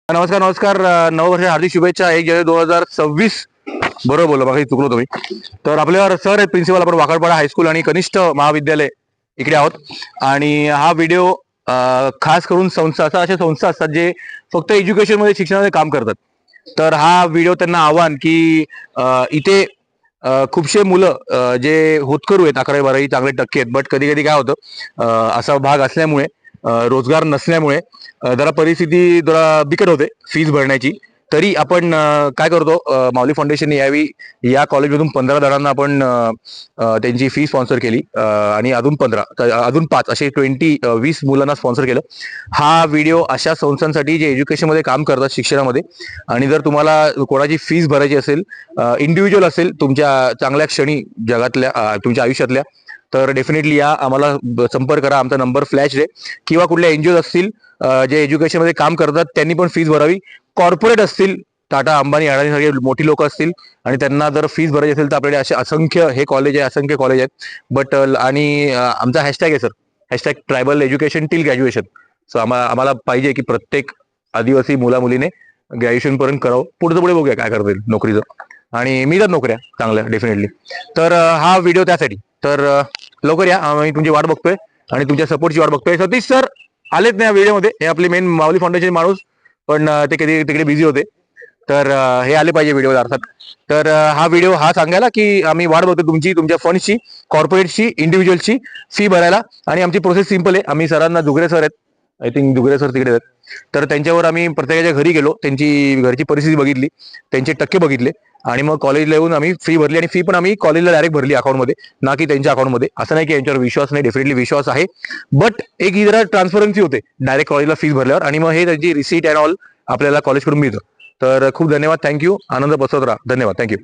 नमस्कार नमस्कार. नववर्ष हार्दिक शुभेच्छा. 1 जानेवारी 2026 बरोबर बोललो, मग चुकलो तुम्ही. तर आपल्यावर सर आहेत प्रिन्सिपल, आपण वाकडपाडा हायस्कूल आणि कनिष्ठ महाविद्यालय इकडे आहोत. आणि हा व्हिडिओ खास करून अशा संस्था असतात जे फक्त एज्युकेशन मध्ये शिक्षणामध्ये काम करतात. तर हा व्हिडिओ त्यांना आव्हान की इथे खूपशे मुलं जे होतकरू आहेत, 11वी 12वी चांगले टक्के आहेत, बट कधी कधी काय होतं, असा भाग असल्यामुळे रोजगार नसल्यामुळे जरा परिस्थिती जरा बिकट होते फीस भरण्याची. तरी आपण काय करतो, माऊली फाउंडेशनने यावी या कॉलेजमधून 15 जणांना आपण त्यांची फी स्पॉन्सर केली, आणि अजून 5 असे 20 मुलांना स्पॉन्सर केलं. हा व्हिडिओ अशा संस्थांसाठी जे एज्युकेशनमध्ये काम करतात, शिक्षणामध्ये. आणि जर तुम्हाला कोणाची फीस भरायची असेल, इंडिव्हिज्युअल असेल, तुमच्या चांगल्या क्षणी जगातल्या तुमच्या आयुष्यातल्या, तर डेफिनेटली या आम्हाला संपर्क करा. आमचा नंबर फ्लॅश आहे. किंवा कुठल्या एनजीओ असतील जे एज्युकेशनमध्ये काम करतात, त्यांनी पण फीस भरावी. कॉर्पोरेट असतील, टाटा अंबानी अडाणी सारखे मोठी लोक असतील आणि त्यांना जर फीस भरायची असेल, तर आपल्याकडे असे असंख्य हे कॉलेज आहे, असंख्य कॉलेज आहेत. बट आणि आमचा हॅशटॅग आहे sir, hashtag tribal education till graduation. So आम्हाला पाहिजे की प्रत्येक आदिवासी मुला मुलीने ग्रॅज्युएशन पर्यंत करावं. पुढचं पुढे बघूया काय करता येईल नोकरीचं, आणि मिळतात नोकऱ्या चांगल्या डेफिनेटली. तर हा व्हिडिओ त्यासाठी. तर लवकर या, आम्ही तुमची वाट बघतोय आणि तुमच्या सपोर्टची वाट बघतोय. सतीश सर आलेत नाही या व्हिडिओमध्ये, हे आपले मेन माऊली फाउंडेशन माणूस, पण ते कधी तिकडे बिझी होते. तर हे आले पाहिजे व्हिडिओ अर्थात. तर हा व्हिडिओ हा सांगायला की आम्ही वाट बघतो तुमची, तुमच्या फंड्सची, कॉर्पोरेटची, इंडिव्हिज्युअलची फी भरायला. आणि आमची प्रोसेस सिंपल आहे. आम्ही सरांना दुगरे सर आहेत, आय थिंक दुगरे सर तिकडे आहेत, तर त्यांच्यावर आम्ही प्रत्येकाच्या घरी गेलो, त्यांची घरची परिस्थिती बघितली, त्यांचे टक्के बघितले, आणि मग कॉलेजला येऊन आम्ही फी भरली. आणि फी पण आम्ही कॉलेजला डायरेक्ट भरली अकाउंटमध्ये, ना की त्यांच्या अकाउंटमध्ये. असं नाही की यांच्यावर विश्वास नाही, डेफिनेटली विश्वास आहे. बट एक ही जरा ट्रान्सपरन्सी होते डायरेक्ट कॉलेजला फीस भरल्यावर, आणि मग हे त्यांची रिसीट अँड ऑल आपल्याला कॉलेजकडून मिळतं. तर खूप धन्यवाद, थँक्यू. आनंद बसवत राहा. धन्यवाद, थँक्यू.